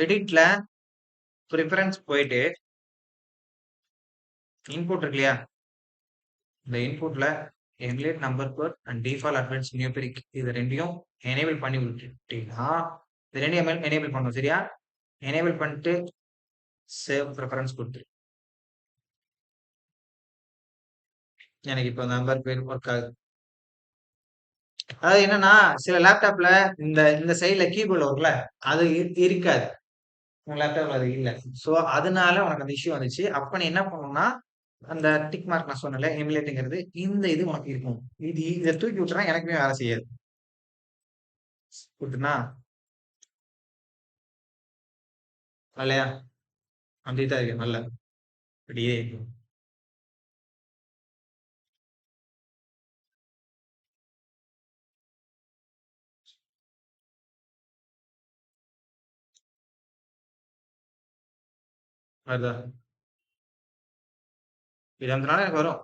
எடிட்ல preference போயிட்டு input இருக்கு இல்லையா? இந்த இன்புட்ல எமுலேட் நம்பர் பேர் அண்ட் டிஃபால்ட் அட்வான்ஸ் நியூமெரிக் இது 2யும் எனேபிள் பண்ணி விட்டுட்டீங்கன்னா, இது 2யும் எனேபிள் பண்ணணும் சரியா? எனேபிள் பண்ணிட்டு சேவ் ப்ரிஃபரன்ஸ் குடுத்துரு. எனக்கு இப்போ நம்பர் பேர் ஒர்க் ஆகுது. அதாவது என்னன்னா, சில லேப்டாப்ல இந்த இந்த சைடுல கீபோர்ட்ல வரும்ல, அது இருக்காது. உங்க லேப்டாப்ல அது இல்ல. சோ, அதனால உனக்கு அந்த இஷ்யூ வந்துச்சு. அப்ப நீ என்ன பண்ணணும்னா, அந்த டிக் மார்க் நான் சொன்னேன்ல, எமுலேட்ங்கிறது இந்த இது உனக்கு இருக்கும். இத தூக்கி விட்டுறா எனக்குமே வேலை செய்யாது. புரியுதுனா? வரலையா? அப்படியே தான் இருக்கு. நல்ல அப்படியே இருக்கு. வருதா? இது அந்தனால எனக்கு வரும்.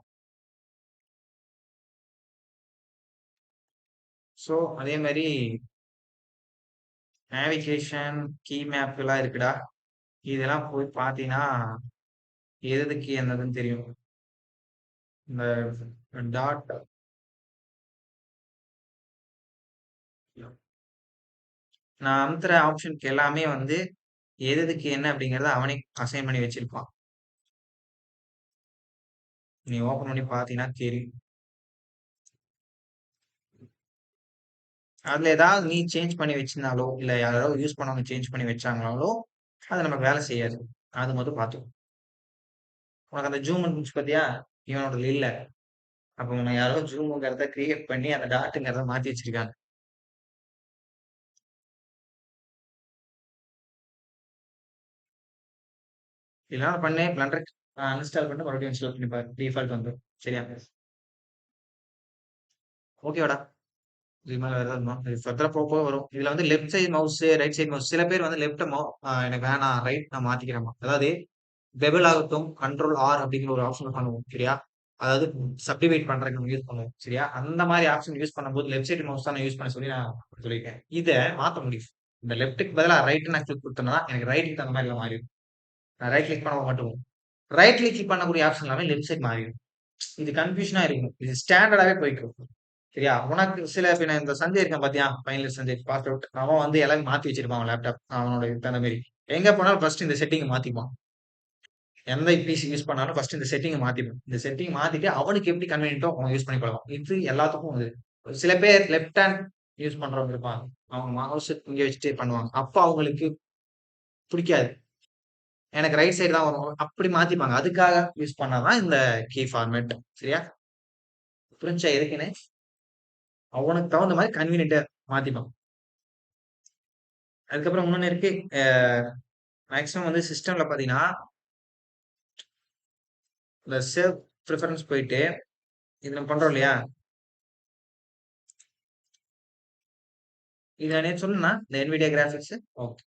சோ, அதே மாரி நேவிகேஷன், கீ மேப் எல்லாம் இருக்குடா. இதெல்லாம் போய் பார்த்தீங்கன்னா, எதுக்கு என்னதுன்னு தெரியும். இந்த டாட் நான் அமுத்துற ஆப்ஷனுக்கு எல்லாமே வந்து எதுக்கு என்ன அப்படிங்கிறத அவனே அசைன் பண்ணி வச்சிருப்பான். நீ ஓபன் பண்ணி பார்த்தீங்கன்னா தெரியும். அதுல ஏதாவது நீ சேஞ்ச் பண்ணி வச்சிருந்தாலோ, இல்ல யாராவது யூஸ் பண்ணவங்க சேஞ்ச் பண்ணி வச்சாங்கனாலோ, அது நமக்கு வேலை செய்யாது. அது மட்டும் பார்த்துக்கோ. உனக்கு அந்த ஜூம் இருந்துச்சு பாத்தியா? இவனோடதுல இல்ல. அப்ப உன்னை யாரோ ஜூம்ங்கிறத கிரியேட் பண்ணி அந்த டாட்ங்கிறத மாத்தி வச்சிருக்காங்க. இதனால பண்ணு பிளண்டர் அன்இன்ஸ்டால் பண்ணிட்டு மறுபடியும் இன்ஸ்டால் பண்ணி பாரு. டிஃபால்ட் வந்துரும். சரியா? ஓகேவாடா? இதுக்கு மேல வேற ஏதாவது வேணுமா? இது ஃபர்தரா போக போக வரும். இதுல வந்து left side mouse, right side mouse சில பேர் வந்து லெஃப்ட் எனக்கு வேணாம் ரைட் நான் மாத்திக்கிறேன்மா. அதாவது பெபல் ஆகட்டும், கண்ட்ரோல் ஆர் அப்படிங்கிற ஒரு ஆப்ஷன் பண்ணுவோம். சரியா? அதாவது சப்டிவைட் பண்றதுக்கு நம்ம யூஸ் பண்ணுவோம். சரியா? அந்த மாதிரி ஆப்ஷன் யூஸ் பண்ணும்போது லெஃப்ட் சைடு மவுஸ் தான் யூஸ் பண்ண சொல்லி நான் சொல்லியிருக்கேன். இத மாத்த முடியும். இந்த லெஃப்ட்டுக்கு பதிலா ரைட் நான் கிளிக் கொடுத்தேன்னா எனக்கு ரைட்டுக்கு தகுந்த மாதிரி மாறிடும். நான் ரைட் கிளிக் பண்ண மட்டும் ரைட் கிளிக் பண்ணக்கூடிய ஆப்ஷன் எல்லாமே லெஃப்ட் சைடு மாறிடும். இது கன்ஃபியூஷனா இருக்கும். இது ஸ்டாண்டர்டாவே போயிட்டு இருக்கும். சரியா? உனக்கு சில இப்ப நான் இந்த சஞ்சய் இருக்கான் பாத்தியா? Final Sanjay pass out. அவன் வந்து எல்லாமே மாத்தி வச்சிருப்பான் அவன் லேப்டாப். அவனோட இதுக்கு தகுந்த மாதிரி. எங்க போனாலும் ஃபர்ஸ்ட் இந்த செட்டிங் மாத்திப்பான். எந்த பிசி யூஸ் பண்ணாலும் ஃபர்ஸ்ட் இந்த செட்டிங் மாத்திப்பான். இந்த செட்டிங் மாத்திட்டு அவனுக்கு எப்படி கன்வீனியன்ட்டோ அவன் யூஸ் பண்ணி பழகுவான். இது எல்லாத்துக்கும் இது. சில பேர் லெஃப்ட் ஹேண்ட் யூஸ் பண்றவங்க இருப்பாங்க. அவங்க மவுஸ் இங்க வச்சுட்டு பண்ணுவாங்க. அப்ப அவங்களுக்கு பிடிக்காது. எனக்கு ரைட் சைடு தான் வரும். அப்படி மாத்திப்பாங்க. அதுக்காக யூஸ் பண்ணாதான் இந்த கீ ஃபார்மேட். சரியா? புரிஞ்சா எதுக்குன்னு? அவனுக்கு தகுந்த மாதிரி கன்வீனியன்ட்டா மாத்திப்பான். அதுக்கப்புறம் இன்னொன்னு இருக்கு. மேக்ஸிமம் வந்து சிஸ்டம்ல பாத்தீங்கன்னா, இந்த சேவ் ப்ரிஃபரன்ஸ் போயிட்டு, இது நம்ம பண்றோம் இல்லையா? இது நான் நேத்து சொன்னேனா? இந்த NVIDIA கிராபிக்ஸ். ஓகே.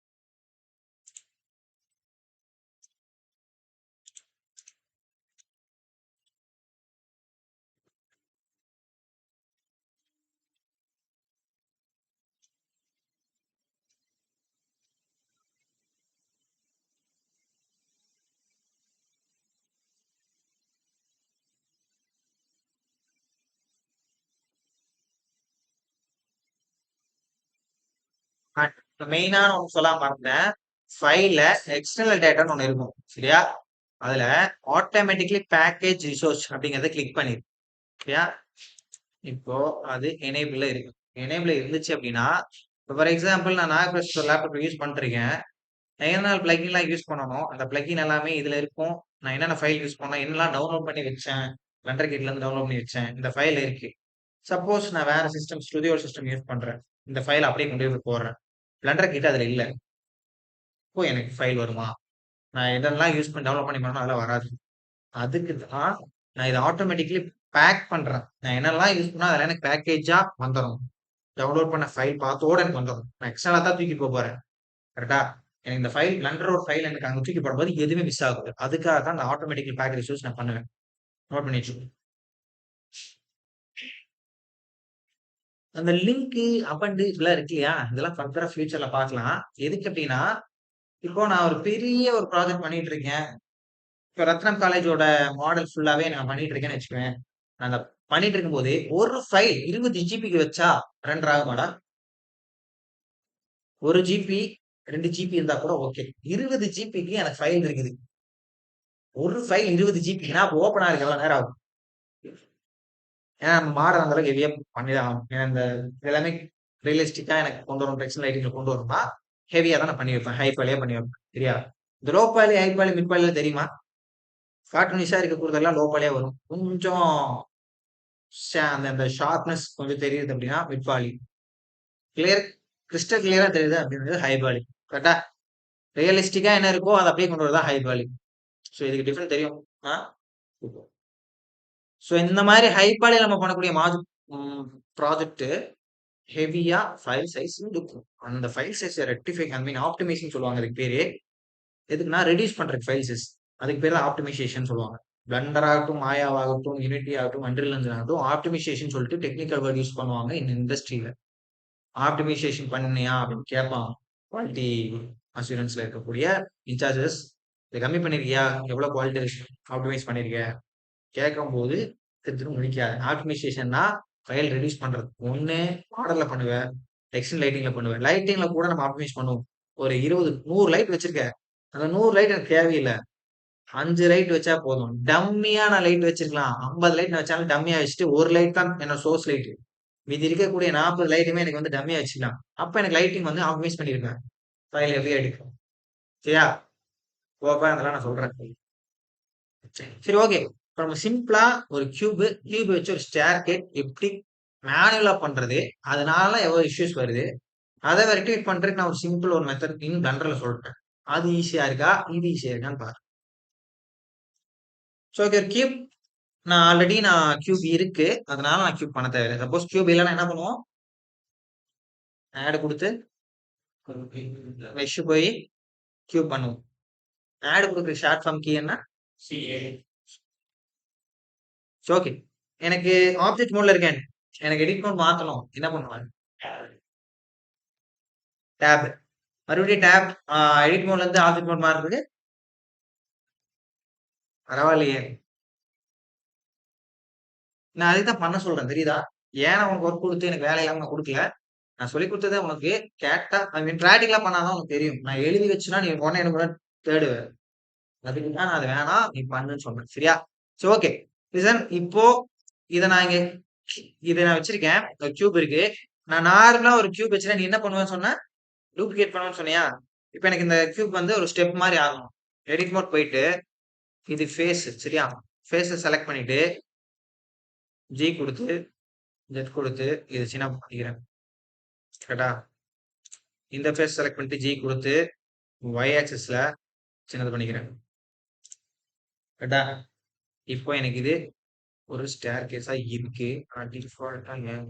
மெயினான ஒண்ணு சொல்லாம மறந்தேன். ஃபைல்ல எக்ஸ்டர்னல் டேட்டான்னு ஒண்ணு இருக்கும். சரியா? அதுல ஆட்டோமேட்டிக்கலி பேக்கேஜ் ரிசோர்ஸ் அப்படிங்கிறத கிளிக் பண்ணிரு. சரியா? இப்போ அது எனேபிள்ல இருக்கு. எனேபிள்ல இருந்துச்சு அப்படின்னா, இப்போ ஃபார் எக்ஸாம்பிள் நான் நாகபிரஸ் லேப்டாப் யூஸ் பண்ணிருக்கேன். நான் என்னென்ன பிளகின்லாம் யூஸ் பண்ணணும், அந்த பிளகின் எல்லாமே இதுல இருக்கும். நான் என்னென்ன ஃபைல் யூஸ் பண்ணேன், என்னெல்லாம் டவுன்லோட் பண்ணி வச்சேன், பிளண்டர் கிட்ல இருந்து டவுன்லோட் பண்ணி வச்சேன். இந்த ஃபைல் இருக்கு. சப்போஸ் நான் வேற சிஸ்டம், ஸ்டுடியோ சிஸ்டம் யூஸ் பண்றேன். இந்த ஃபைல் அப்படியே கொண்டு போய் போடுறேன். பிளண்டர் கிட் அதுல இல்ல. இப்போ எனக்கு ஃபைல் வருமா? நான் எதெல்லாம் யூஸ் பண்ணி டவுன்லோட் பண்ணி பண்ணணும் அதெல்லாம் வராது. அதுக்கு தான் நான் இத ஆட்டோமேட்டிக்கலி பேக் பண்றேன். நான் என்னெல்லாம் யூஸ் பண்ணா அதெல்லாம் எனக்கு பேக்கேஜா வந்துரும். டவுன்லோட் பண்ண ஃபைல் பாத்தோட எனக்கு வந்துரும். நான் எக்ஸ்டர்னலா தான் தூக்கிட்டு போறேன். கரெக்ட்டா? எனக்கு இந்த ஃபைல் பிளண்டர் ஒரு ஃபைல் எனக்கு அங்க தூக்கி போடும்போது எதுவுமே மிஸ் ஆகாது. அதுக்காக தான் அந்த ஆட்டோமேட்டிக்கல் பேக்கேஜ் யூஸ் நான் பண்ணுவேன். நோட் பண்ணி வச்சுக்கோ. அந்த லிங்க் அப்பண்ட் இதெல்லாம் இருக்கு இல்லையா? இதெல்லாம் ஃபர்தரா ஃபியூச்சர்ல பார்க்கலாம். எதுக்கு அப்டின்னா, இப்போ நான் ஒரு பெரிய ஒரு ப்ராஜெக்ட் பண்ணிட்டு இருக்கேன். இப்ப ரத்னம் காலேஜோட மாடல் ஃபுல்லாவே நான் பண்ணிட்டு இருக்கேன்னு வச்சுக்கோயேன். நான் அத பண்ணிட்டு இருக்கும்போது, ஒரு ஃபைல் 20 ஜிபிக்கு வச்சா ரெண்டர் ஆகுமாடா? 1 ஜிபி, 2 ஜிபி இருந்தா கூட ஓகே. 20 ஜிபிக்கு எனக்கு ஃபைல் இருக்குது. ஒரு ஃபைல் 20 ஜிபின்னா அப்ப ஓப்பன் ஆகுறதுக்கு எவ்வளவு நேரம் ஆகும்? ஏன்னா நம்ம மாடல் அந்த அளவுக்கு ஹெவியா பண்ணிதான் ஆகணும். ஏன்னா இந்த எல்லாமே ரியலிஸ்டிக்கா எனக்கு கொண்டு வரணும். டெக்ஸ்ட் லைட்டிங்ல கொண்டு வரணும்னா, ஹெவியா தான் நான் பண்ணி வைப்பேன். ஹை குவாலிட்டியா பண்ணி வைப்பேன். சரியா? இந்த low quality, high quality, mid குவாலிட்டில தெரியுமா? கார்ட்டூனிஷா இருக்கக்கூடியதெல்லாம் லோ குவாலிட்டியா வரும். கொஞ்சம் அந்த அந்த ஷார்ப்னஸ் கொஞ்சம் தெரியுது அப்படின்னா மிட் குவாலிட்டி. கிளியர் கிறிஸ்டல் கிளியரா தெரியுது அப்படின்றது ஹை குவாலிட்டி. கரெக்ட்டா? ரியலிஸ்டிக்கா என்ன இருக்கோ அத அப்படியே கொண்டு வரது தான் ஹை குவாலிட்டி. சோ இதுக்கு டிஃபரெண்ட் தெரியும். ஆ? சோ இந்த மாரி ஹை குவாலிட்டில நம்ம பண்ணக்கூடிய ம் ப்ராஜெக்ட் ஹெவியா ஃபைல் சைஸ் இருக்கும். அந்த ஃபைல் சைஸ ரெக்டிஃபை ஐ மீன் ஆப்டிமைசேஷன் சொல்லுவாங்க அதுக்கு பேரு. எதுக்குன்னா ரெடியூஸ் பண்றதுக்கு ஃபைல் சைஸ். அதுக்கு பேரு தான் ஆப்டிமைசேஷன் சொல்லுவாங்க. பிளெண்டர் ஆகட்டும், மாயாவாகட்டும், யூனிட்டி ஆகட்டும், அன்ரில் என்ஜின் ஆகட்டும், ஆப்டிமைசேஷன் சொல்லிட்டு டெக்னிக்கல் வேர்ட் யூஸ் பண்ணுவாங்க இந்த இண்டஸ்ட்ரியில. ஆப்டிமைசேஷன் பண்ணியா அப்படின்னு கேட்பான். குவாலிட்டி அஷூரன்ஸ்ல இருக்கக்கூடிய இன்சார்ஜஸ் இதை கம்மி பண்ணிருக்கியா? எவ்வளவு குவாலிட்டி ஆப்டிமைஸ் பண்ணிருக்க? கேட்கும்போது திரும்ப முடிக்காது. ஆப்டிமைசேஷன்னா ஃபைல் ரெடியூஸ் பண்றது. ஒண்ணு மாடல்ல பண்ணுவேன், டெக்ஸ்ட் லைட்டிங்ல பண்ணுவேன். லைட்டிங்ல கூட நம்ம ஆப்டிமைஸ் பண்ணுவோம். ஒரு 20, 100 லைட் வச்சிருக்க. அந்த 100 லைட் எனக்கு தேவையில்ல. 5 லைட் வச்சா போதும். டம்மியா நான் லைட் வச்சிருக்கலாம். 50 லைட் நான் வச்சாலும் டம்மியா வச்சுட்டு, ஒரு லைட் தான் என்னோட சோர்ஸ் லைட். மீதி இருக்கக்கூடிய 40 லைட்டுமே எனக்கு வந்து டம்மியா வச்சுக்கலாம். அப்ப எனக்கு லைட்டிங் வந்து ஆப்டிமைஸ் பண்ணிருக்கேன். ஃபைல் ஹெவியா எடுக்கும். சரியா? ஓப்பா அதெல்லாம் நான் சொல்றேன். சரி ஓகே. இப்ப நம்ம சிம்பிளா ஒரு கியூப் வச்சு ஒரு ஸ்டேர்கேட் எப்படி மேனுவலா பண்றது? அதனால எவ்வளவு இஷ்யூஸ் வருது? அத ரெக்டிஃபை பண்றதுக்கு நான் ஒரு சிம்பிள் ஒரு மெத்தட் இன் பிளெண்டர்ல சொல்றேன். அது ஈஸியா இருக்கா? இது ஈஸியா இருக்கான்னு பாரு. சோ ஓகே ஒரு நான் கியூப் இருக்கு. அதனால நான் கியூப் பண்ண தேவையில்ல. சப்போஸ் கியூப் இல்லன்னா என்ன பண்ணுவோம்? ஆட் குடுத்து மெஷ் போய் கியூப் பண்ணுவோம். ஆட் குடுக்குற ஷார்ட் ஃபார்ம் கீ என்ன? CA. So okay. எனக்கு ஆப்ஜெக்ட் மோட்ல இருக்கேன். எனக்கு எடிட் மோட் மாத்தணும். என்ன பண்ணுவேன்? டேப். மறுபடியும் டேப் எடிட் மோட்ல இருந்து ஆப்ஜெக்ட் மோட் மாறுறதுக்கு பரவாயில்லையே. நான் அதுக்கு தான் பண்ண சொல்றேன். தெரியுதா? ஏன் உனக்கு ஒர்க் குடுத்து எனக்கு வேலை இல்லாம நான் குடுக்கல. நான் சொல்லிக் குடுத்ததே உனக்கு கேட்டா ஐ மீன் பிராக்டிகலா பண்ணா தான் உனக்கு தெரியும். நான் எழுதி வச்சுனா நீ உடனே எனக்கு கூட தேடுவ. அதுக்கு தான் நான் அது வேணாம். நீ பண்ணுன்னு சொன்னேன். சரியா? சரி ஓகே. லிசன் இப்போ இத நான் இங்க இத நான் வச்சிருக்கேன். ஒரு கியூப் இருக்கு. நான் நார்மலா ஒரு கியூப் வச்சுட்டா நீ என்ன பண்ணுவேன்னு சொன்ன? டூப்ளிகேட் பண்ணுவேன்னு சொன்னியா? இப்ப எனக்கு இந்த கியூப் வந்து ஒரு ஸ்டெப் மாரி ஆகணும். எடிட் மோட் போயிட்டு இது ஃபேஸ் சரியா? ஃபேஸ செலக்ட் பண்ணிட்டு ஜி குடுத்து, Z குடுத்து இத சின்னது பண்ணிக்கிறேன். கரெக்ட்டா? இந்த ஃபேஸ் செலக்ட் பண்ணிட்டு ஜி குடுத்து Y ஆக்சிஸ்ல சின்னது பண்ணிக்கிறேன். கரெக்ட்டா? இப்போ எனக்கு இது ஒரு ஸ்டேர்கேஸா இருக்கு. ஆனா டிஃபால்ட்டா ஏன்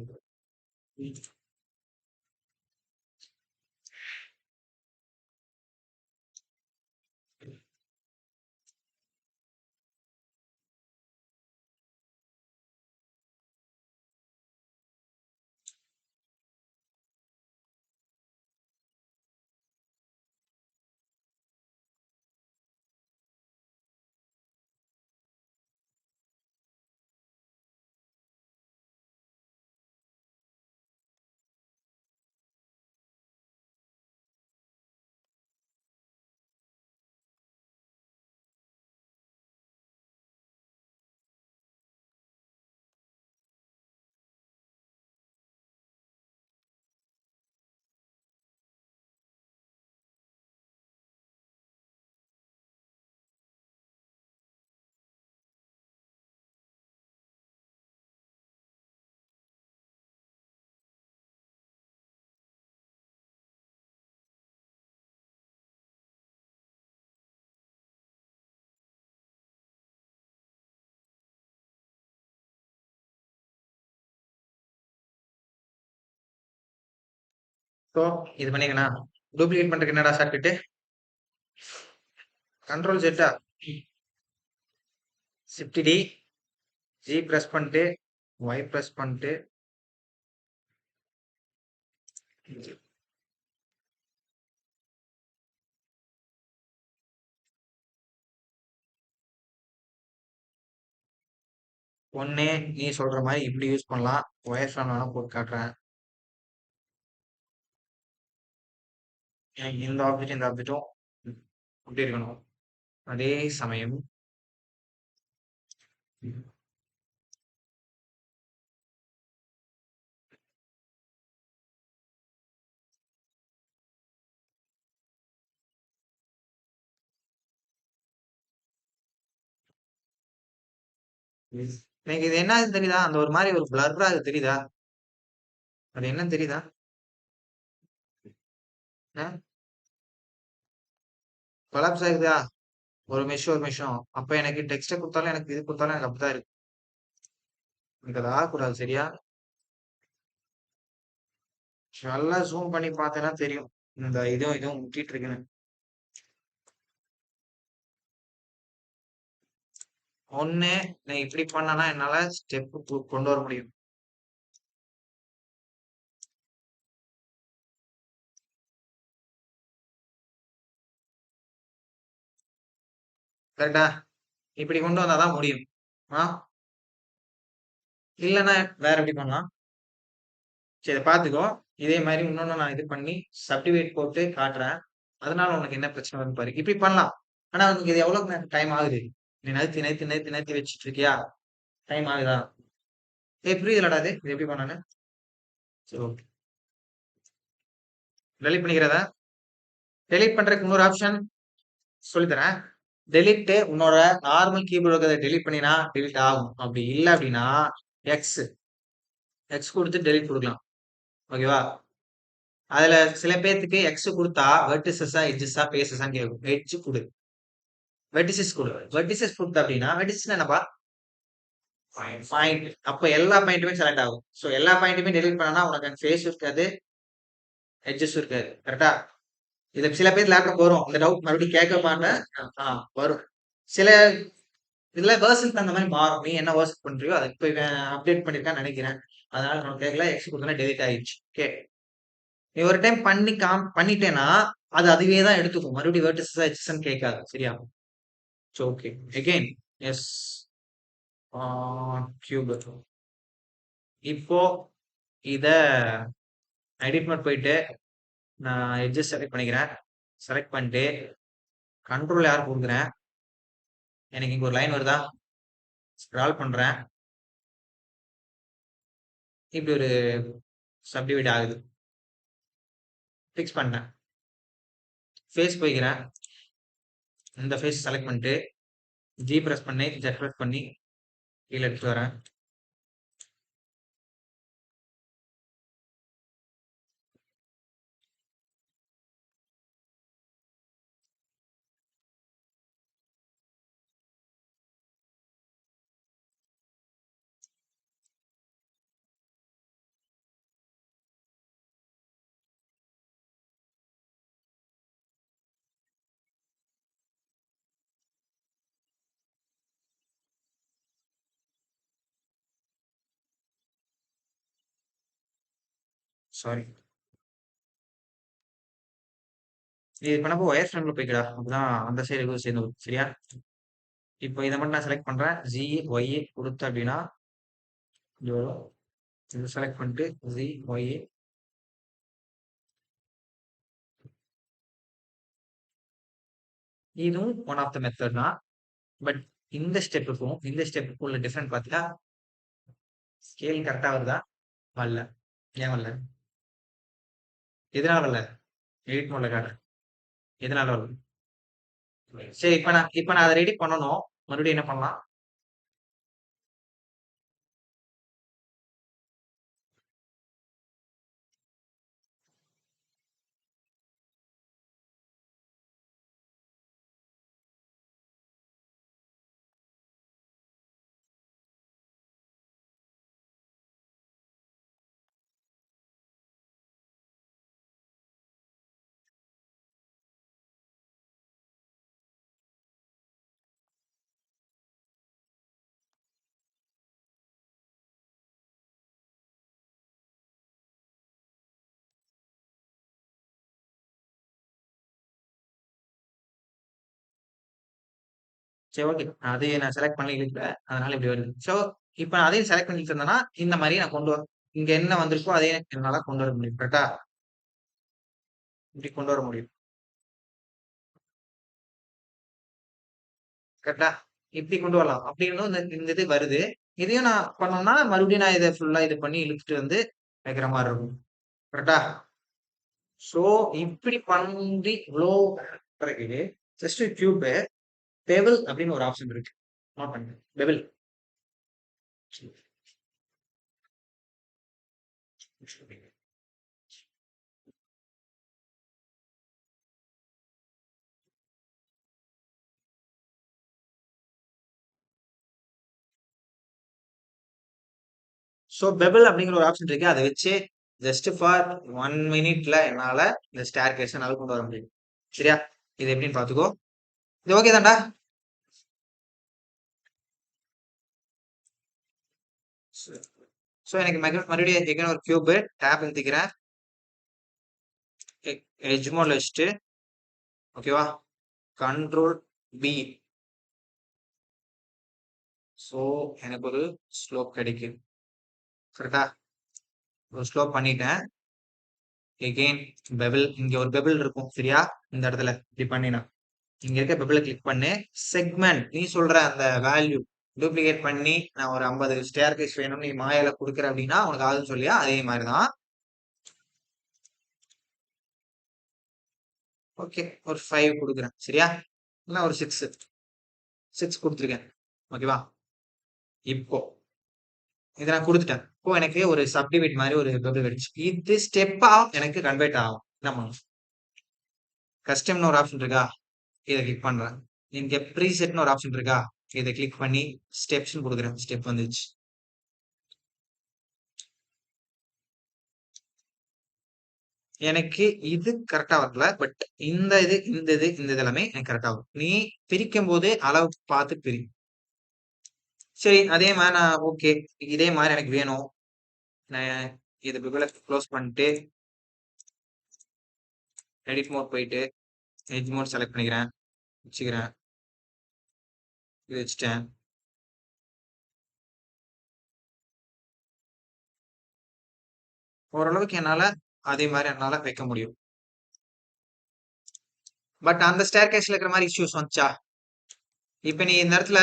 ஸோ இது பண்ணிக்கண்ணா. டூப்ளிகேட் பண்றதுக்கு என்னடா ஷார்ட்கட்டு? கண்ட்ரோல் ஜெட்டா? ஷிஃப்ட் டி, ஜி பிரஸ் பண்ணிட்டு, ஒய் பிரஸ் பண்ணிட்டு ஒண்ணு நீ சொல்ற மாதிரி இப்படி யூஸ் பண்ணலாம். ஒயர் ஃபேன் வேணா போட்டு காட்டுறேன். எனக்கு இந்த ஆப்ஜெக்ட் இந்த ஆப்ஜெக்ட்டும் இப்படி இருக்கணும். அதே சமயம் எனக்கு இது என்ன தெரியுதா? அந்த ஒரு மாதிரி ஒரு பிளர்ரா அது தெரியுதா? அது என்ன தெரியுதா? கொலாப்ஸ் ஆகுதா? ஒரு நிமிஷம். அப்ப எனக்கு டெக்ஸ்ட குடுத்தாலும் எனக்கு இது குடுத்தாலும் எனக்கு அப்படித்தான் இருக்கு. எனக்கு அது ஆகக்கூடாது சரியா? நல்லா ஜூம் பண்ணி பார்த்தேன்னா தெரியும். இந்த இதுவும் முட்டிட்டு இருக்குன்னு. ஒண்ணு நான் இப்படி பண்ணனா என்னால ஸ்டெப் கொண்டு வர முடியும். கரெக்டா? இப்படி கொண்டு வந்தாதான் முடியும். ஆ? இல்லன்னா வேற எப்படி பண்ணலாம்? சரி பாத்துக்கோ. இதே மாதிரி இன்னொன்னு நான் இது பண்ணி சப்டிவேட் போட்டு காட்டுறேன். அதனால உனக்கு என்ன பிரச்சனை வரும்னு பாரு. இப்படி பண்ணலாம். ஆனா உனக்கு இது எவ்வளவு டைம் ஆகுது? நீ நகர்த்தி வச்சிட்டு இருக்கியா? டைம் ஆகுதா? புரியுதுலடா இது? இது எப்படி பண்ணானு? சரி ஓகே. டெலிட் பண்ணிக்கிறதா? டெலிட் பண்றதுக்கு இன்னொரு ஆப்ஷன் சொல்லித்தரேன். டெலிட் உன்னோட நார்மல் கீபோர்டு இருக்கிறத டெலிட் பண்ணினா டெலிட் ஆகும். அப்படி இல்லை அப்படின்னா எக்ஸ் எக்ஸ் கொடுத்து டெலிட் கொடுக்கலாம். ஓகேவா? அதுல சில பேர்த்துக்கு எக்ஸ் கொடுத்தா வெர்டிசஸா எட்ஜஸா பேசஸான்னு கேட்கும். எட்ஜ் கொடு, வெர்டிசஸ் கொடு. வெர்டிசஸ் கொடுத்த அப்படின்னா வெர்டிசஸ் என்னப்பா? பாயிண்ட். அப்ப எல்லா பாயிண்ட்டுமே செலக்ட் ஆகும். சோ எல்லா பாயிண்ட்டுமே டெலிட் பண்ணனா உனக்கு அந்த ஃபேஸ் இருக்காது, எட்ஜஸ் இருக்காது. கரெக்டா? இது சில பேர் லேப்டாப் வரும். இந்த டவுட் மறுபடியும் கேட்க மாட்டேன். வரும். சில இதுல வேர்ஷனுக்கு அந்த மாதிரி மாறும். நீ என்ன வேர்ஷன் பண்றியோ அதை இப்ப அப்டேட் பண்ணிருக்கான்னு நினைக்கிறேன். அதனால நம்ம கேட்கல. எக்ஸ் கொடுத்தா டெலிட் ஆயிடுச்சு. ஓகே. நீ ஒரு டைம் பண்ணிட்டேன்னா அது அதுவே தான் எடுத்துக்கும். மறுபடியும் வெர்டிசஸ் எக்ஸஸ் கேட்காது. சரியா? ஓகே. Again S cube. இப்போ இத எடிட் மோட் போயிட்டு நான் எட்ஜஸ் செலக்ட் பண்ணிக்கிறேன். செலக்ட் பண்ணிட்டு கண்ட்ரோல் யார் கொடுக்குறேன். எனக்கு இங்க ஒரு லைன் வருதா? ஸ்க்ரால் பண்றேன். இப்படி ஒரு சப்டிவைட் ஆகுது. ஃபிக்ஸ் பண்ணேன். ஃபேஸ் போய்க்கிறேன். இந்த ஃபேஸ் செலக்ட் பண்ணிட்டு ஜி பிரஸ் பண்ணி ஜெட் பிரஸ் பண்ணி கீழே எடுத்துட்டு வரேன். சாரி. இது பண்ணப்போ ஒயர் ஃப்ரேம்ல போய்க்கடா. அப்பதான் அந்த சைடு சேர்ந்து வரும். சரியா? இப்போ இதை மட்டும் நான் செலக்ட் பண்றேன். ஜி ஒய் கொடுத்த அப்படின்னா இது செலக்ட் பண்ணிட்டு ஜி ஒய் இதுவும் ஒன் ஆஃப் த மெத்தட் தான். பட் இந்த ஸ்டெப்புக்கும் இந்த ஸ்டெப்புக்கும் உள்ள டிஃபரெண்ட் பார்த்தீங்கன்னா ஸ்கேல் கரெக்டா வருதா? வரல. ஏன் வரல? எதனால வரல? எடிட் மோட்ல காட்டுறேன். எதனால வரல? சரி இப்ப நான் அதை ரெடி பண்ணணும். மறுபடியும் என்ன பண்ணலாம்? சரி ஓகே. அது நான் செலக்ட் பண்ணி இழுக்கல. அதனால இப்படி வருது. ஸோ, இப்ப நான் அதையும் செலக்ட் பண்ணி இழுத்திருந்தேன்னா, இந்த மாரி நான் கொண்டு இங்க என்ன வந்திருக்கோ அதையே என்னால கொண்டு வர முடியும். கரெக்ட்டா? இப்படி கொண்டு வர முடியும். கரெக்ட்டா? இப்படி கொண்டு வரலாம். அப்படின்னும் இந்த இது வருது. இதையும் நான் பண்ணோம்னா, மறுபடியும் நான் இத ஃபுல்லா இது பண்ணி இழுத்துட்டு வந்து வைக்கிற மாரி இருக்கும். கரெக்ட்டா? ஸோ, இப்படி பண்ணி இவ்ளோ பிறகு ஜஸ்ட் கியூப் பெபிள் அப்படின்னு ஒரு ஆப்ஷன் இருக்கு. நோட் பண்ணுங்க. பெபிள். ஸோ, பெபிள் அப்படிங்கிற ஒரு ஆப்ஷன் இருக்கு. அத வச்சு ஜஸ்ட் ஃபார் 1 மினிட்ல என்னால இந்த ஸ்டேர்கேஸ என்னால கொண்டு வர முடியும். சரியா? இது எப்படின்னு பார்த்துக்கோ. இது ஓகே தான்டா? ஸோ, எனக்கு மறுபடியும் எகைன் ஒரு கியூப் டேப் அழுத்திக்கிறேன். எட்ஜ் மோட்ல வச்சுட்டு ஓகேவா? Control B. ஸோ, எனக்கு ஒரு ஸ்லோப் கிடைக்குது. கரெக்ட்டா? ஒரு ஸ்லோப் பண்ணிட்டேன். எகைன் பெபிள் இங்க ஒரு பெபிள் இருக்கும். சரியா? இந்த இடத்துல இப்படி பண்ணினா. இங்க இருக்க பெபிள கிளிக் பண்ணு. செக்மென்ட் நீ சொல்ற அந்த வேல்யூ டூப்ளிகேட் பண்ணி நான் ஒரு 50 ஸ்டேர்கேஸ் வேணும்னு நீ மாயால குடுக்குற அப்படின்னா உனக்கு ஆகுதுன்னு சொல்லியா? அதே மாரி தான். ஓகே. ஒரு 5 குடுக்குறேன். சரியா? இல்ல ஒரு 6 குடுத்துருக்கேன். ஓகேவா? இப்போ இத நான் குடுத்துட்டேன். இப்போ எனக்கு ஒரு சப்டிவிட் மாரி ஒரு பெபிள் கிடைச்சுச்சு. இது ஸ்டெப்பா எனக்கு கன்வெர்ட் ஆகும். என்ன பண்ணணும்? கஸ்டம்ன்னு ஒரு ஆப்ஷன் இருக்கா? இத கிளிக் பண்றேன். இங்க ப்ரீசெட்ன்னு ஒரு ஆப்ஷன் இருக்கா? இத கிளிக் பண்ணி ஸ்டெப்ஸ்ன்னு குடுக்குறேன். ஸ்டெப் வந்துருச்சு. எனக்கு இது கரெக்ட்டா வரல. பட் இந்த இது எல்லாமே எனக்கு கரெக்ட்டா வரும். நீ பிரிக்கும்போது அளவு பார்த்து பிரி. சரி அதே மாரி நான் ஓகே. இதே மாரி எனக்கு வேணும். நான் இது பிபுல க்ளோஸ் பண்ணிட்டு, எடிட் மோட் போயிட்டு, எட்ஜ் மோட் செலக்ட் பண்ணிக்கிறேன். வச்சுக்கிறேன். இது வச்சுட்டேன். ஓரளவுக்கு அதே மாரி என்னால வைக்க முடியும். பட் அந்த ஸ்டேர்கேஸ்ல இருக்கிற மாரி இஷ்யூஸ் வந்துச்சா? இப்ப நீ இந்த இடத்துல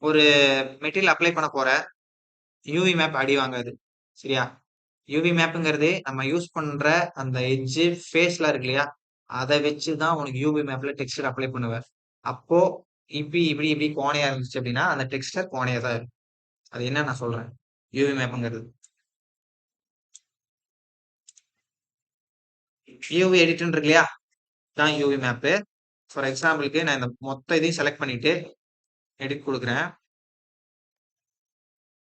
ஒரு மெட்டீரியல் அப்ளை பண்ண போற. யூவி மேப் அடி வாங்காது. சரியா? யூவி மேப்ங்கிறது நம்ம யூஸ் பண்ற அந்த எட்ஜ், ஃபேஸ்லாம் இருக்கு இல்லையா? அத வச்சு தான் உனக்கு யூவி மேப்ல டெக்ஸ்சர் அப்ளை பண்ணுவ. அப்போ இப்படி கோணையா இருந்துச்சு அப்படின்னா, அந்த டெக்ஸ்சர் கோணையா தான் இருக்கும். அது என்ன நான் சொல்றேன். யூவி மேப்ங்கிறது. யூவி எடிட்ன்னு இருக்கு இல்லையா? இதான் யூவி மேப்பு. ஃபார் எக்ஸாம்பிள்க்கு நான் இந்த மொத்த இதையும் செலக்ட் பண்ணிட்டு, எடிட் குடுக்குறேன்.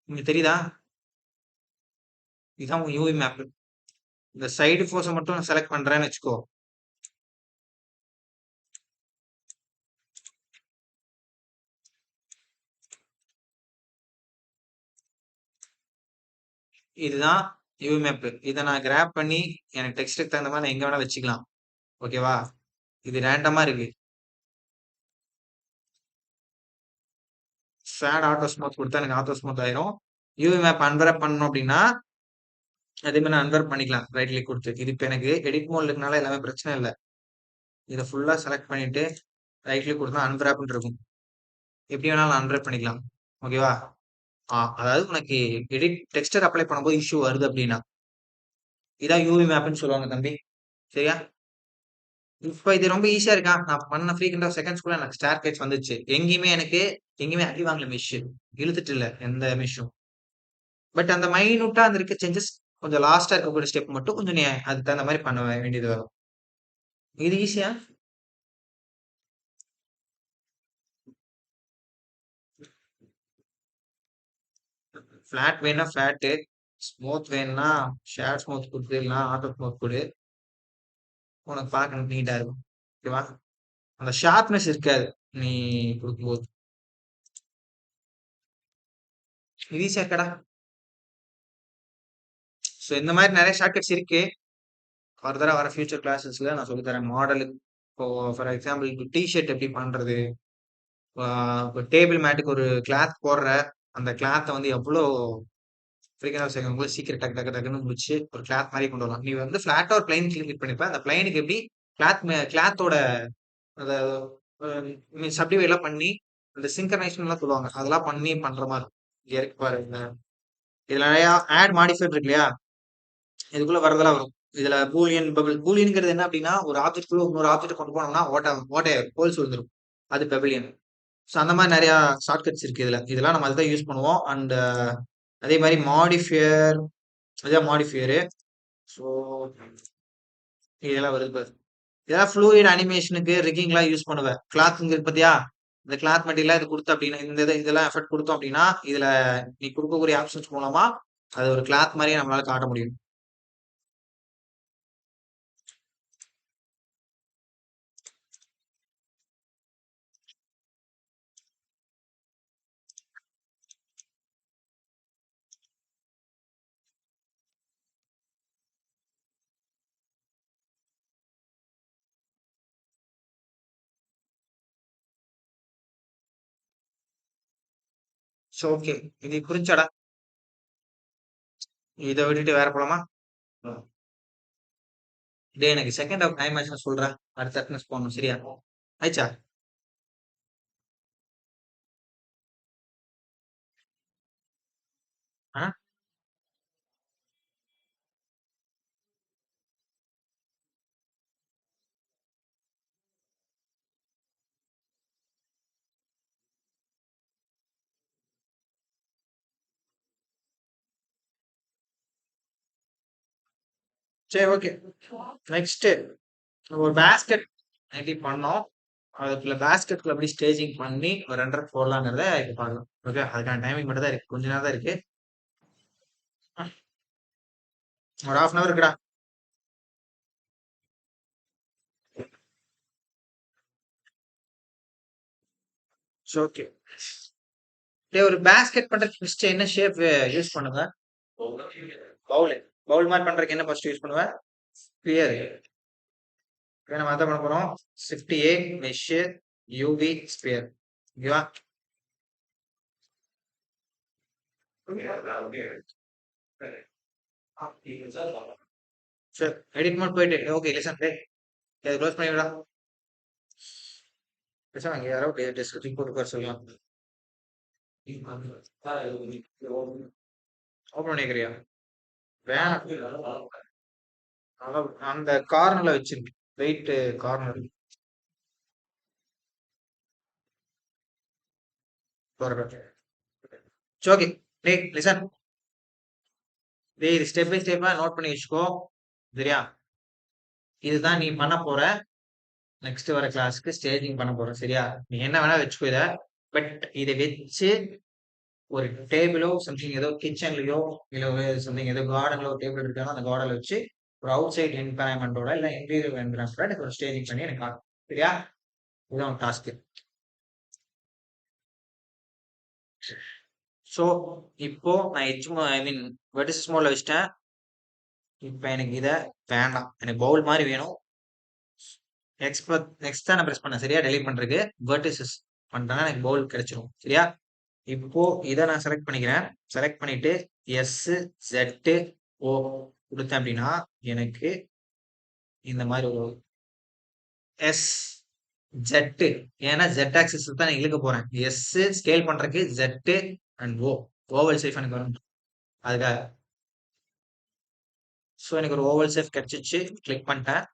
இங்க தெரியுதா? இதான் உன் யூவி மேப்பு. இந்த சைடு ஃபோர்ஸ மட்டும் நான் செலக்ட் பண்றேன்னு வச்சுக்கோ. இதுதான் யூவி மேப். இத நான் கிராப் பண்ணி எனக்கு டெக்ஸ்ட்க்கு தகுந்த மாரி நான் எங்க வேணா வச்சுக்கலாம். ஓகேவா? இது ரேண்டமா இருக்கு. ஷேட் ஆட்டோ ஸ்மூத் குடுத்தா எனக்கு ஆட்டோ ஸ்மூத் ஆயிரும். யூவி மேப் அன்வெரப் பண்ணணும் அப்டின்னா, அதே மாரி நான் அன்வெரப் பண்ணிக்கலாம். ரைட் கிளிக் குடுத்து. இது இப்ப எனக்கு எடிட் மோட்ல இருக்கனால எல்லாமே பிரச்சனை இல்ல. இத ஃபுல்லா செலக்ட் பண்ணிட்டு, ரைட் கிளிக் குடுத்தா அன்வெரப்ன்னு இருக்கும். எப்படி வேணாலும் அன்வெரப் பண்ணிக்கலாம். ஓகேவா? அதாவது உனக்கு எடிட் டெக்ஸ்சர் அப்ளை பண்ணும்போது இஷ்யூ வருது அப்டின்னா, இதான் யூவி மேப்ன்னு சொல்லுவாங்க தம்பி. சரியா? இப்ப இது ரொம்ப ஈஸியா இருக்கா? நான் பண்ண ஃப்ரீக்வென்ட் ஆஃப் செகண்ட்ஸ்குள்ள எனக்கு ஸ்டார்கேட்ஸ் வந்துச்சு. எங்கேயுமே அடி வாங்கல மெஷ். இழுத்துட்டு இல்ல எந்த மெஷ்ஷும். பட் அந்த மைன்யூட்டா அந்த இருக்க சேஞ்சஸ் கொஞ்சம் லாஸ்ட்டா இருக்கக்கூடிய ஸ்டெப் மட்டும் கொஞ்சம் நீ அதுக்கு தகுந்த மாரி பண்ண வேண்டியது வரும். இது ஈஸியா? ஃப்ளாட் வேணும்னா ஃப்ளாட்டு, ஸ்மூத் வேணும்னா ஷேட் ஸ்மூத் குடுத்து இல்லன்னா ஆட்டோ ஸ்மூத் குடு. உனக்கு பார்க்க நீட்டா இருக்கும். ஓகேவா? அந்த ஷார்ப்னஸ் இருக்காது. நீ குடுக்கும்போது. இது ஈஸியா இருக்காடா? ஸோ இந்த மாரி நெறைய ஷார்ட்கட்ஸ் இருக்கு. ஃபர்தரா வர ஃபியூச்சர் கிளாஸஸ்ல நான் சொல்லி தரேன். மாடலுக்கு இப்போ ஃபார் எக்ஸாம்பிள் டீ ஷர்ட் எப்படி பண்றது? இப்போ டேபிள் மேட்டுக்கு ஒரு கிளாத் போடுற அந்த கிளாத்தை வந்து எவ்வளோ ஃப்ரீக்வன்ஸ் உங்களுக்கு சீக்கிரம் டக்கு டக்கு டக்குன்னு முடிச்சு ஒரு கிளாத் மாதிரி கொண்டு வரலாம். நீ வந்து ஃபிளாட்டா ஒரு பிளைன் கிளிக் பண்ணிருப்ப. அந்த பிளைனுக்கு எப்படி கிளாத்தோட அந்த மீன்ஸ் சப்டிவைட் எல்லாம் பண்ணி அந்த சிங்கனைசேஷன் எல்லாம் சொல்லுவாங்க. அதெல்லாம் பண்ணி பண்ற மாதிரி இருக்கும். இங்க இருக்கு பாருங்க. இதுல நிறைய ஆட் மாடிஃபைட் இருக்கு இல்லையா? இதுக்குள்ள வரதெல்லாம் வரும். இதுல பூலியன் பபிள் பூலியன்ங்கிறது என்ன அப்படின்னா ஒரு ஆப்ஜெக்ட் இன்னொரு ஆப்ஜெக்ட் கொண்டு போனோம்னா ஓட்டை ஹோல்ஸ் விழுந்துரும். அது பெபிலியன். ஸோ அந்த மாதிரி நிறைய ஷார்ட்கட்ஸ் இருக்கு இதுல. இதெல்லாம் நம்ம அதுதான் யூஸ் பண்ணுவோம். அண்ட் அதே மாதிரி மாடிஃபியர் அதான் மாடிஃபியரு. ஸோ இதெல்லாம் வருது பாரு. இதெல்லாம் ஃப்ளூயிட் அனிமேஷனுக்கு ரிக்கிங்லாம் யூஸ் பண்ணுவேன். கிளாத்ங்க இருக்கு பாத்தியா? இந்த கிளாத் மெட்டீரியலா இது குடுத்த அப்படின்னா இதெல்லாம் எஃபெக்ட் குடுத்தோம் அப்படின்னா, இதுல நீ குடுக்கக்கூடிய ஆப்ஷன்ஸ் மூலமா அது ஒரு கிளாத் மாரியே நம்மளால காட்ட முடியும். So okay. இது புரிஞ்சாடா? இத விட்டுட்டு வேற போலாமா? டேய் எனக்கு செகண்ட் ஹாஃப் டைம் ஆச்சுன்னா சொல்றா. அடுத்த அட்டெண்டன்ஸ் போடணும் சரியா? ஆயிச்சா? ஆ? சரி ஓகே. நெக்ஸ்ட் ஒரு பேஸ்கெட் ரெடி பண்ணோம். அதுக்குள்ள பேஸ்கெட்குள்ள எப்படி ஸ்டேஜிங் பண்ணி ஒரு ரெண்டரை போடலாங்கிறத இப்ப பார்க்கலாம். ஓகே அதுக்கான டைமிங் மட்டும் தான் இருக்கு. கொஞ்ச நேரம் தான் இருக்கு. ஒரு ஹாஃப் அன் அவர் இருக்குடா. சரி ஓகே. டேய் ஒரு பேஸ்கெட் பண்றதுக்கு ஃபர்ஸ்ட் என்ன ஷேப் யூஸ் பண்ணுங்க? பவுல். பவுல் மாதிரி பண்றதுக்கு என்ன ஃபர்ஸ்ட் யூஸ் பண்ணுவ? ஸ்பியர். நம்ம அதான் பண்ண போறோம். Shift A mesh UV sphere. ஓகேவா? சரி எடிட் மோட் போயிட்டு ஓகே லிசன் டேய் இதை க்ளோஸ் பண்ணி விடா. பேசாம அங்க யாரோ டிஸ்கஷன் போட்டு உட்கார சொல்லலாம். ஓப்பன் பண்ணிக்கிறியா? வேணாம். அந்த கார்னர்ல வச்சிருக்கு. Wait corner. ஓகே டேய் லிசன். டேய் இது ஸ்டெப் பை ஸ்டெப்பா நோட் பண்ணி வச்சுக்கோ. சரியா? இதுதான் நீ பண்ண போற நெக்ஸ்ட் வர கிளாஸ்க்கு ஸ்டேஜிங் பண்ண போற. சரியா? நீ என்ன வேணா வச்சுக்கோ இத. பட் இதை வச்சு ஒரு டேபிளோ சம்திங் ஏதோ கிச்சன்லயோ இல்ல ஒரு சம்திங் ஏதோ கார்டன்ல ஒரு டேபிள் இருக்காங்க அந்த கார்டன்ல வச்சு ஒரு அவுட் சைட் என்வரான்மெண்டோட இல்ல இன்டீரியர் என்வரான்மெண்டோட எனக்கு ஒரு ஸ்டேஜிங் பண்ணி எனக்கு காட்டும். சரியா? இதுதான் டாஸ்க். ஸோ இப்போ நான் ஐ மீன் வெர்டிசஸ் மோட்ல வச்சுட்டேன். இப்போ எனக்கு இதை வேண்டாம். எனக்கு பவுல் மாதிரி வேணும். எக்ஸ் தான் நான் ப்ரெஸ் பண்ணேன். சரியா? டெலிட் பண்றதுக்கு வெர்டிசஸ் பண்ணிட்டேன்னா எனக்கு பவுல் கிடைச்சிரும். சரியா? இப்போ இதை நான் செலக்ட் பண்ணிக்கிறேன். செலக்ட் பண்ணிட்டு எஸ் ஜெட் ஓ கொடுத்தேன் அப்படின்னா எனக்கு இந்த மாதிரி ஒரு எஸ் ஜெட். ஏன்னா ஜெட் ஆக்சிஸ் தான் நான் இழுக்க போறேன். எஸ் ஸ்கேல் பண்றதுக்கு ஜெட் அண்ட் ஓவல் சேஃப் எனக்கு வரும். அதுக்காக ஸோ எனக்கு ஒரு ஓவல் சேஃப் கிடைச்சிச்சு. கிளிக் பண்ணிட்டேன்.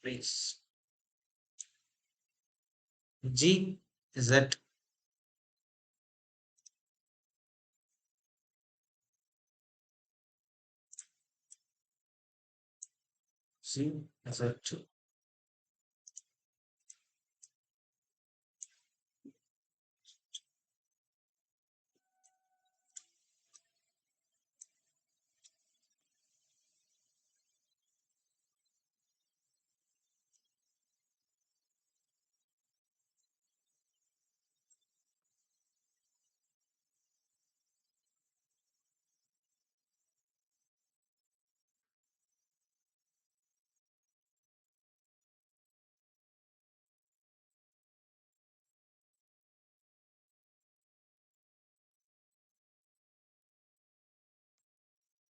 Please G Z C Z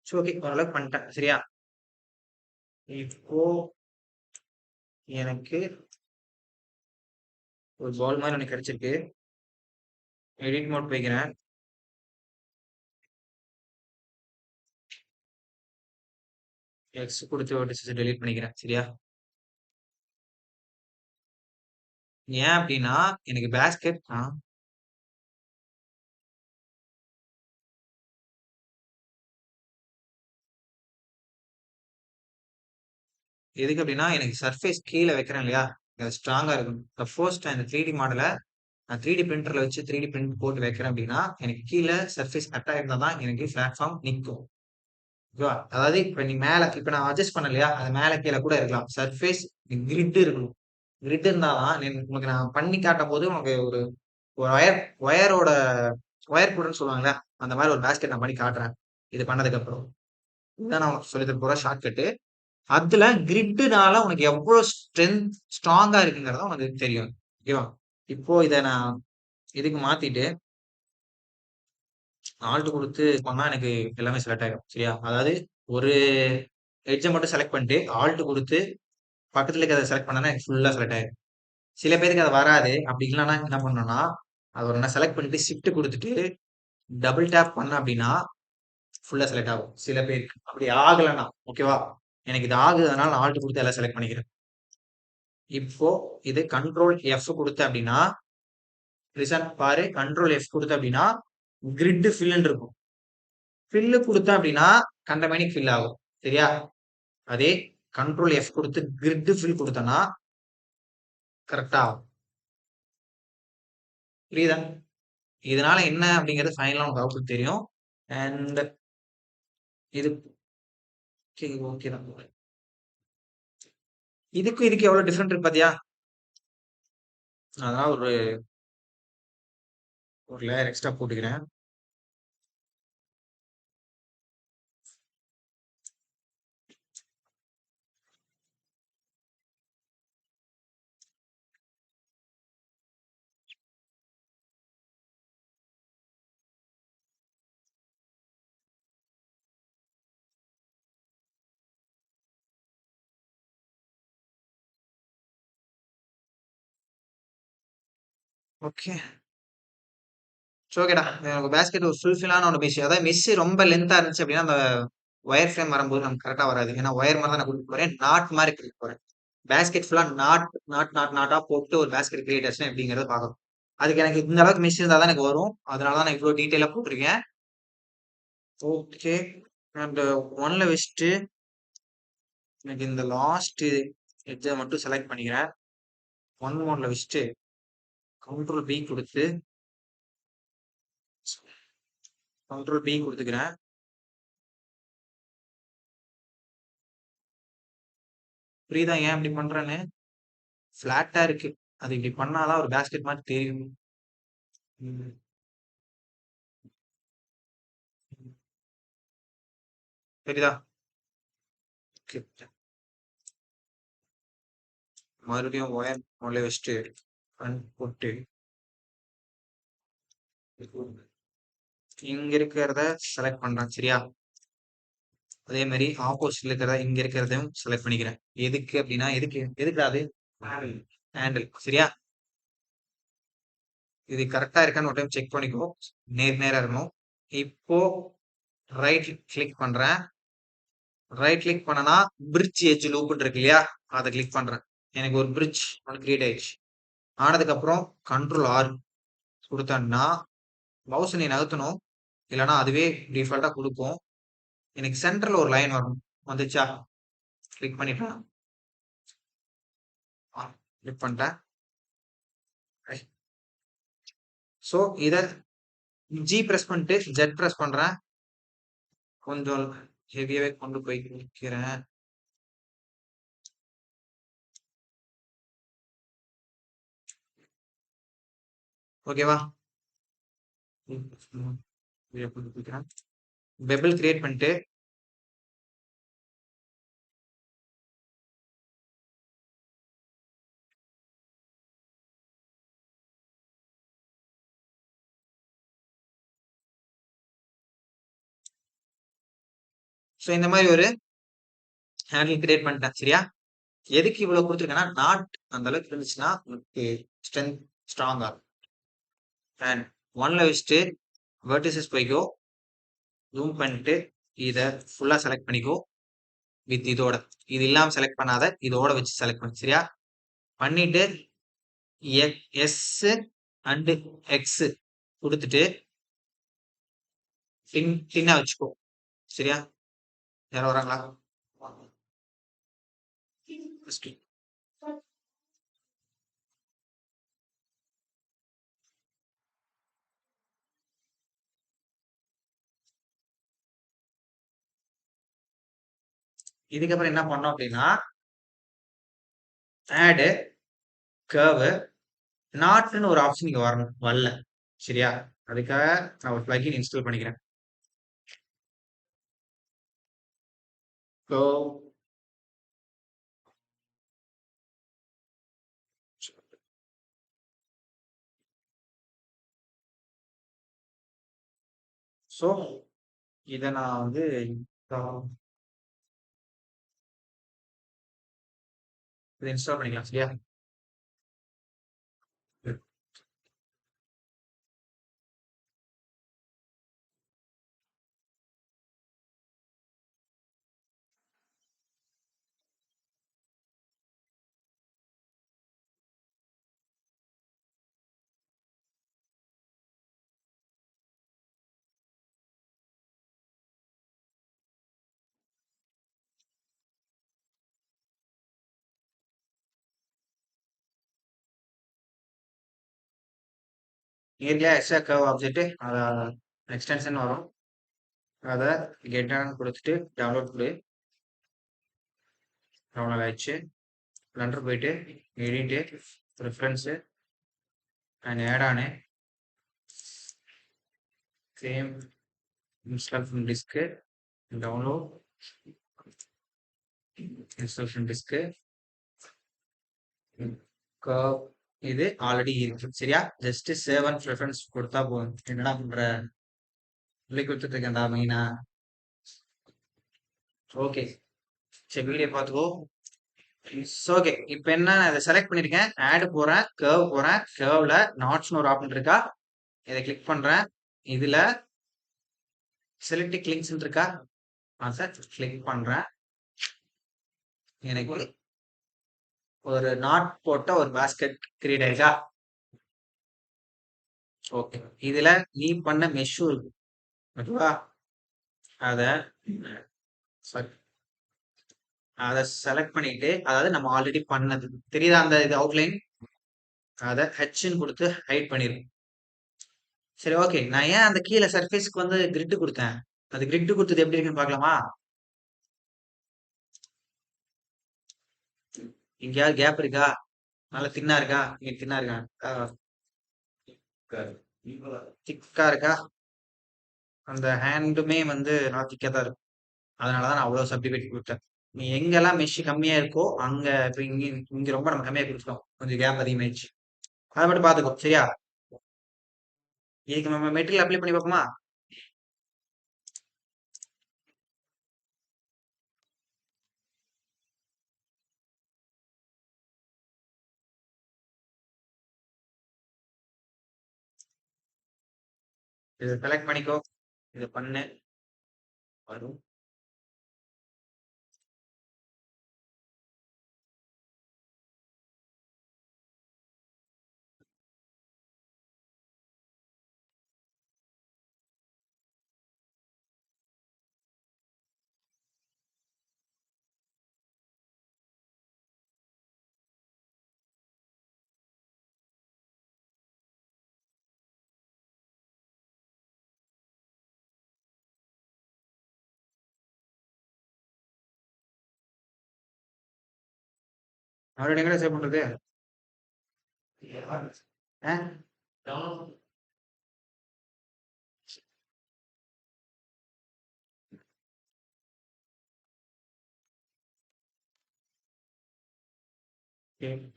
சரி ஓகே. ஓரளவுக்கு பண்ணிட்டேன். சரியா? இப்போ எனக்கு ஒரு பால் மாரி ஒண்ணு கிடைச்சிருக்கு. எடிட் மோட் போய்க்கிறேன். எக்ஸ் குடுத்து வெர்ட்டிஸஸ டெலீட் பண்ணிக்கிறேன். சரியா? ஏன் அப்டின்னா, எனக்கு பேஸ்கெட் எதுக்கு அப்டின்னா, எனக்கு சர்ஃபேஸ் கீழ வைக்கிறேன் இல்லையா? அது ஸ்ட்ராங்கா இருக்கணும். சப்போஸ் நான் இந்த 3டி மாடல நான் 3டி பிரிண்டர்ல வச்சு 3டி பிரிண்ட் போட்டு வைக்கிறேன் அப்டின்னா, எனக்கு கீழ சர்ஃபேஸ் கட் ஆயிருந்தா தான் எனக்கு பிளாட்ஃபார்ம் நிக்கும். ஓகேவா? அதாவது இப்ப நான் அட்ஜஸ்ட் பண்ணேன் இல்லையா? அது மேல கீழ கூட இருக்கலாம். சர்ஃபேஸ் கிரிட் இருக்கணும். கிரிட் இருந்தா தான் உனக்கு நான் பண்ணி காட்டும்போது உனக்கு ஒரு ஒரு ஒயரோட ஒயர் கூடன்னு சொல்லுவாங்கல்ல, அந்த மாரி ஒரு பேஸ்கெட் நான் பண்ணி காட்டுறேன். இது பண்ணதுக்கு அப்புறம். இதுதான் நான் உனக்கு சொல்லி தர போற ஷார்ட்கட்டு. அதுல கிரிட்டுனால உனக்கு எவ்ளோ ஸ்ட்ராங்கா இருக்குங்கிறது உனக்கு தெரியும். ஓகேவா? இப்போ இத நான் இதுக்கு மாத்திட்டு ஆல்ட் குடுத்து பண்ணா எனக்கு எல்லாமே செலக்ட் ஆயிரும். சரியா? அதாவது ஒரு எட்ஜ மட்டும் செலக்ட் பண்ணிட்டு, ஆல்ட் குடுத்து பக்கத்துல இருக்கிறத செலக்ட் பண்ணேன்னா எனக்கு ஃபுல்லா செலக்ட் ஆயிரும். சில பேருக்கு அது வராது. அப்படி இல்லன்னா என்ன பண்ணணும்னா, அத ஒரு நான் செலக்ட் பண்ணிட்டு ஷிஃப்ட் குடுத்துட்டு, டபுள் டேப் பண்ணேன் அப்படின்னா, ஃபுல்லா செலக்ட் ஆகும். சில பேருக்கு. அப்படி ஆகலன்னா, ஓகேவா? எனக்கு இது ஆகுதுனால நான் ஆல்ட் குடுத்து எல்லாம் செலக்ட் பண்ணிக்கிறேன். இப்போ இது கண்ட்ரோல் எஃப் குடுத்தேன் அப்படின்னா, லிசன் பாரு கண்ட்ரோல் எஃப் குடுத்தேன் அப்படின்னா, கிரிட் ஃபில்ன்னு இருக்கும். ஃபில் குடுத்தேன் அப்படின்னா, கண்டமேனிக்கு ஃபில் ஆகும். சரியா? அதே கண்ட்ரோல் எஃப் குடுத்து கிரிட் ஃபில் குடுத்தேன்னா, கரெக்ட்டா ஆகும். புரியுதா? இதனால என்ன அப்படிங்கிறது ஃபைனலா உனக்கு அவுட்புட் தெரியும். அண்ட் இது ஓகே தான். இதுக்கும் இதுக்கு எவ்வளவு டிஃபரெண்ட் இருக்கு பாத்தியா? அதனால ஒரு ஒரு லேயர் எக்ஸ்ட்ரா போட்டுக்கிறேன். ஓகே. ஓகேடா. எனக்கு பேஸ்கெட் ஒரு ஃபுல்ஃபில்லான ஒரு மெஷ். அதாவது மெஷ் ரொம்ப லென்த்தா இருந்துச்சு அப்படின்னா, அந்த ஒயர் ஃப்ரேம் வரும்போது நமக்கு கரெக்ட்டா வராது. ஏன்னா ஒயர் மாரி தான் நான் குடுக்க போறேன். நாட் மாரி குடுக்க போறேன். பேஸ்கெட் ஃபுல்லா நாட்டா போட்டு ஒரு பேஸ்கெட் கிரியேட் ஆச்சுன்னா எப்படிங்கிறத பார்க்கணும். அதுக்கு எனக்கு இந்த அளவுக்கு மெஷ் இருந்தா தான் எனக்கு வரும். அதனால தான் நான் இவ்ளோ டீட்டெயிலா போட்டிருக்கேன். ஓகே. அண்ட் 1ல வச்சுட்டு எனக்கு இந்த லாஸ்ட் எட்ஜ மட்டும் செலக்ட் பண்ணிக்கிறேன். 1 மோட்ல வச்சுட்டு கண்ட்ரோல் பி குடுத்து கண்ட்ரோல் பி குடுத்துக்கிறேன். புரியுதா ஏன் இப்படி பண்றேன்னு? ஃப்ளாட்டா இருக்கு. அது இப்படி பண்ணா தான் ஒரு பேஸ்கெட் மாரி தெரியும். ம். தெரியுதா? ஓகே. மறுபடியும் ஒயர் மோட்ல வச்சுட்டு போட்டு இங்க இருக்கிறத செலக்ட் பண்றேன். சரியா? அதே மாரி ஆப்போசிட்ல இருக்கிறத இங்க இருக்கிறதையும் செலக்ட் பண்ணிக்கிறேன். எதுக்கு அப்படின்னா, எதுக்குடா அது? ஹேண்டில். சரியா? இது கரெக்ட்டா இருக்கான்னு ஒரு டைம் செக் பண்ணிக்கோ. நேரா இருக்கணும். இப்போ ரைட் கிளிக் பண்றேன். ரைட் கிளிக் பண்ணனா, பிரிட்ஜ் எட்ஜ் லூப்ன்னு இருக்கு இல்லையா? அத கிளிக் பண்றேன். எனக்கு ஒரு பிரிட்ஜ் ஒண்ணு கிரியேட் ஆயிடுச்சு. ஆனதுக்கப்புறம் கண்ட்ரோல் ஆர் குடுத்தேன்னா, மவுஸ நீ நகர்த்தணும். இல்லன்னா அதுவே டிஃபால்ட்டா குடுக்கும். எனக்கு சென்டர்ல ஒரு லைன் வரணும். வந்துச்சா? கிளிக் பண்ணிட்டேன். கிளிக் பண்ணிட்டேன். சோ இத ஜி பிரஸ் பண்ணிட்டு ஜெட் பிரஸ் பண்றேன். கொஞ்சம் ஹெவியாவே கொண்டு போய் வைக்கிறேன். ஓகேவா? ஹெவியா கொண்டு போய்க்கிறேன். பெபிள் கிரியேட் பண்ணிட்டு ஸோ இந்த மாதிரி ஒரு ஹேண்டில் கிரியேட் பண்ணிட்டேன். சரியா? எதுக்கு இவ்வளவு கொடுத்துருக்கேன்னா, நாட் அந்த அளவுக்கு இருந்துச்சுன்னா உங்களுக்கு ஸ்ட்ரென்த் ஸ்ட்ராங்கா. அண்ட் ஒன்ல வச்சுட்டு வெர்டிசஸ் போய்க்கோ, ஜூம் பண்ணிட்டு இதை ஃபுல்லா செலக்ட் பண்ணிக்கோ வித் இதோட. இது இல்லாம செலக்ட் பண்ணாத, இதோட வச்சு செலக்ட் பண்ணு. சரியா? பண்ணிட்டு எஸ் அண்ட் எக்ஸ் கொடுத்துட்டு பின்னா வச்சுக்கோ. சரியா? யாரும் வராங்களா? இதுக்கப்புறம் என்ன பண்ணோம் அப்படின்னா, ஆடு கர்வ் நாட்னு ஒரு ஆப்ஷன் இங்க வரணும். வரல. சரியா? அதுக்காக நான் ஒரு பிளகின் இன்ஸ்டால் பண்ணிக்கிறேன். ஸோ இதை நான் வந்து இதை இன்ஸ்டால் பண்ணிக்கலாம். சரியா? இயர்லியா எக்ஸ்ட்ரா கர்வ் ஆப்ஜெக்ட் அதை எக்ஸ்டென்ஷன் வரும். அதை கெட்டான்னு கொடுத்துட்டு டவுன்லோட் கொடு. டவுன்லோட் ஆயிடுச்சு. பிளண்டர் போயிட்டு edit preference and add on same install from disk download installation disk curve இது ஆல்ரெடி இருக்கு. சரியா? ஜஸ்ட் சேவ் அண்ட் ப்ரிஃபரன்ஸ் கொடுத்தா போதும். என்னடா பண்ற? சொல்லி கொடுத்துட்டு இருக்கேன்டா மெயினா. ஓகே, சரி வீடியோ பார்த்துக்கோ. ஓகே, இப்போ என்ன இதை செலக்ட் பண்ணிருக்கேன். ஆட் போறேன், கர்வ் போறேன். கர்வ்ல நாட்ஸ்னு ஒரு ஆப்ஷன் இருக்கா, இதை கிளிக் பண்றேன். இதுல செலக்ட் லிங்க்ஸ் இருக்கா, அதை கிளிக் பண்றேன். எனக்கு ஒரு நாட் போட்ட ஒரு பாஸ்கெட் கிரியேட் ஆயிருக்கா. ஓகே, இதுல நீ பண்ண மெஷ்ஷும் இருக்கு. ஓகேவா? அத அதை செலக்ட் பண்ணிட்டு, அதாவது நம்ம ஆல்ரெடி பண்ணது தெரியுதா அந்த இது அவுட்லைன், அதை ஹெச்ன்னு கொடுத்து ஹைட் பண்ணிருக்கேன். சரி, ஓகே. நான் ஏன் அந்த கீழே சர்ஃபேஸ்க்கு வந்து கிரிட் கொடுத்தேன்? அது கிரிட் கொடுத்தது எப்படி இருக்குன்னு பார்க்கலாமா? எங்கேயாவது கேப் இருக்கா? நல்லா தின்னா இருக்கா? இங்க தின்னா இருக்கா? திக்கா இருக்கா? அந்த ஹேண்டுமே வந்து நல்லா திக்கா தான் இருக்கும். அதனாலதான் நான் அவ்வளவு சப்டிவேட் கொடுத்தேன். நீ எங்கெல்லாம் மெஷ் கம்மியா இருக்கோ அங்க இப்ப இங்க இங்க ரொம்ப நம்ம கம்மியா கொடுத்துட்டோம். கொஞ்சம் கேப் அதிகமாயிடுச்சு. அதை மட்டும் பாத்துக்கோ. சரியா? இதுக்கு நம்ம மெட்டீரியல் அப்ளை பண்ணி பார்ப்போமா? இதை செலக்ட் பண்ணிக்கோ. இதை பண்ணு, வரும். மறுபடியும் எங்க சேவ் பண்றது?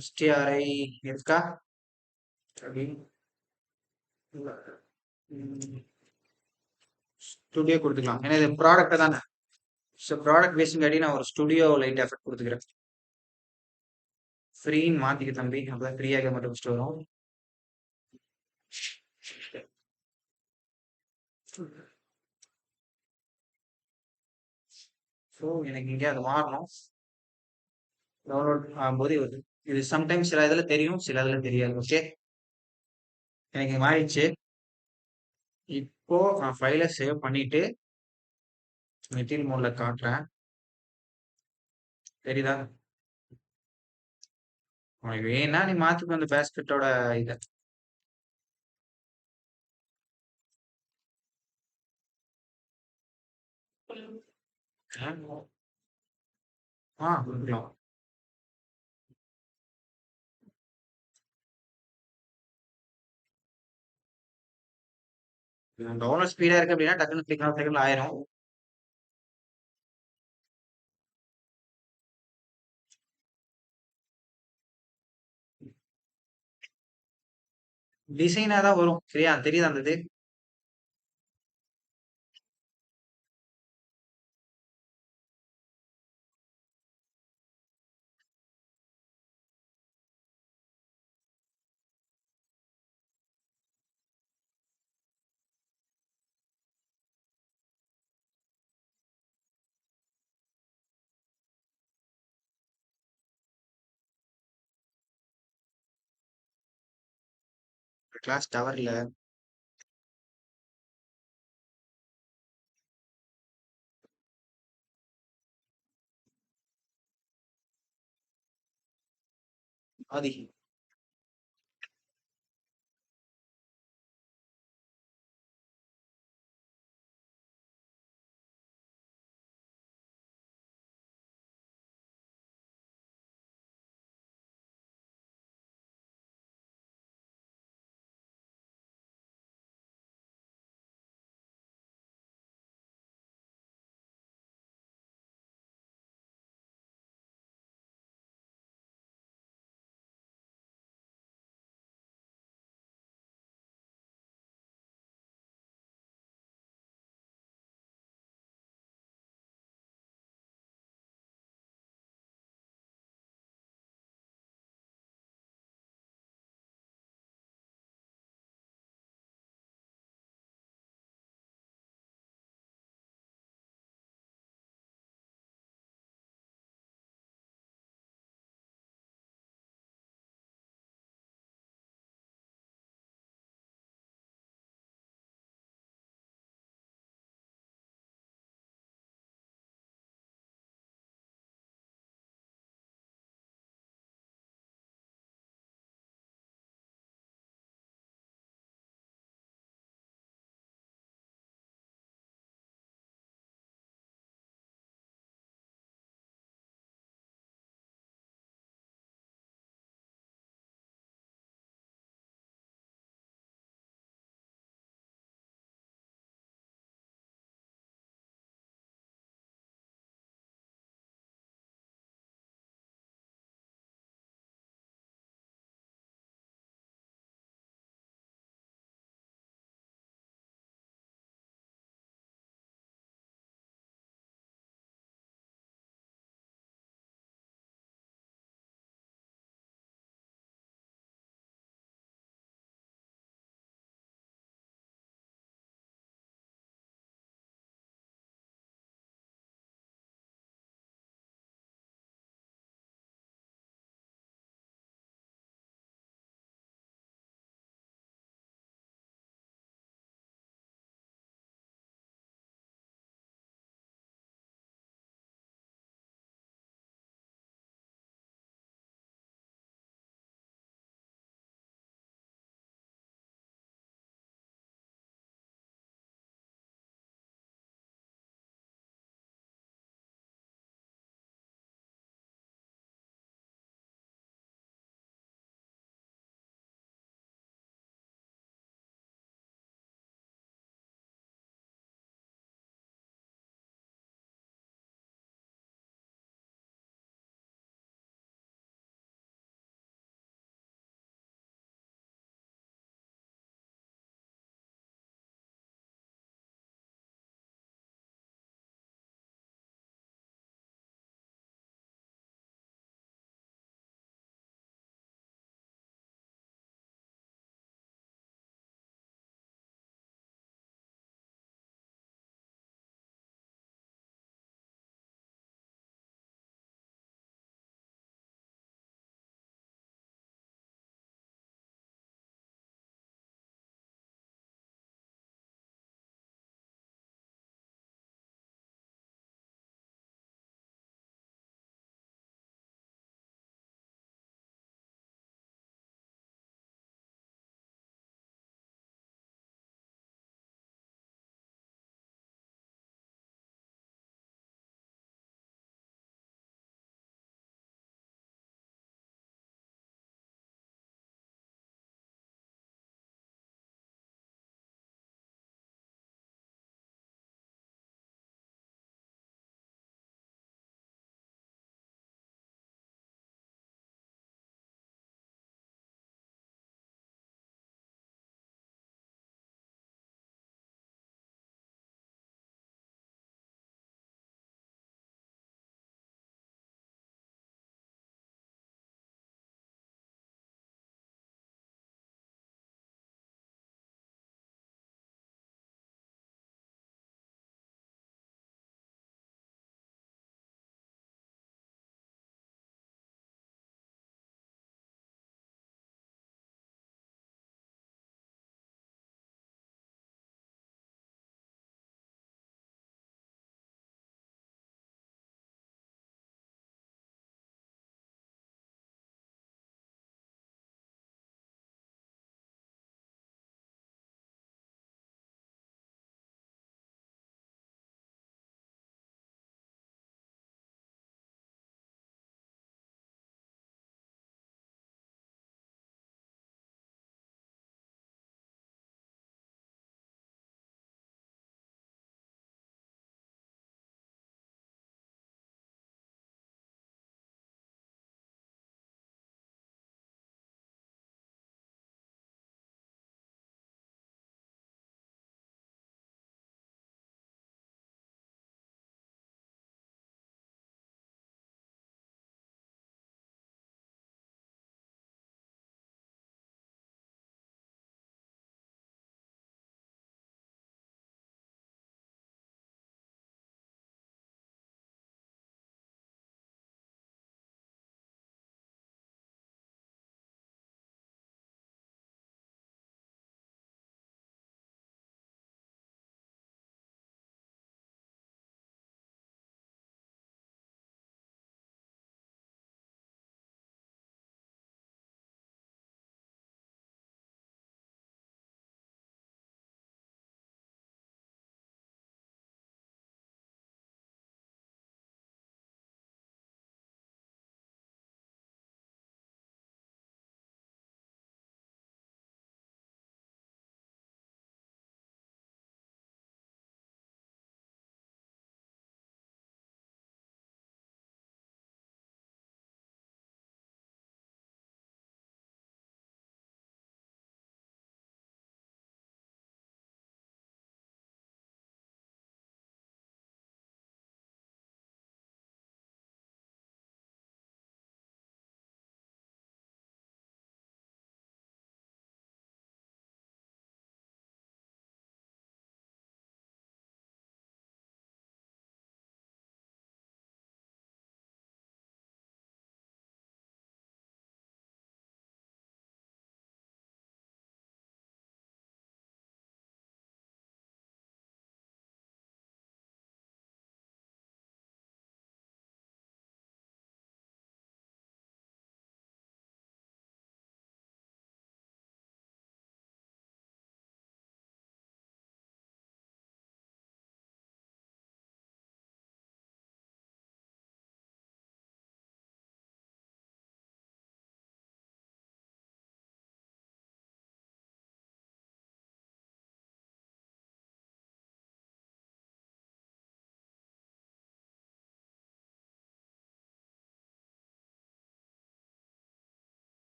எஸ்டிஆர்ஐ இருக்கா? ஸ்டுடியோ கொடுத்துக்கலாம். ஏன்னா இது ப்ராடக்ட் தானே. ஸோ ப்ராடக்ட் பேஸிங்காட்டி நான் ஒரு ஸ்டுடியோ லைட் எஃபெக்ட் கொடுத்துக்கிறேன். ஃப்ரீன்னு மாத்திக்க தம்பி, அப்பதான் ஃப்ரீயாக மட்டும் ஃபஸ்ட்டு வரும். ஸோ எனக்கு இங்கே அது மாறணும். டவுன்லோட் ஆகும்போது வருது. இது சம்டைம்ஸ் சில இதில் தெரியும், சில இதில் தெரியாது. ஓகே, எனக்கு இது மாறிடுச்சு. இப்போ நான் ஃபைலை சேவ் பண்ணிட்டு மெட்டீரியல் மோட்ல காட்டுறேன். தெரியுதா? உனக்கு வேணா நீ மாத்திக்கோ அந்த பேஸ்கெட்டோட இதை. கொடுக்கலாம். டவுன்லோட் ஸ்பீடா இருக்கு அப்படின்னா டக்குனு கிளிக் ஆஃப் செகண்ட்ல ஆயிரும். டிசைனா தான் வரும். சரியா? தெரியுதா அந்த இது? கிளாஸ் டவர்ல ஆதி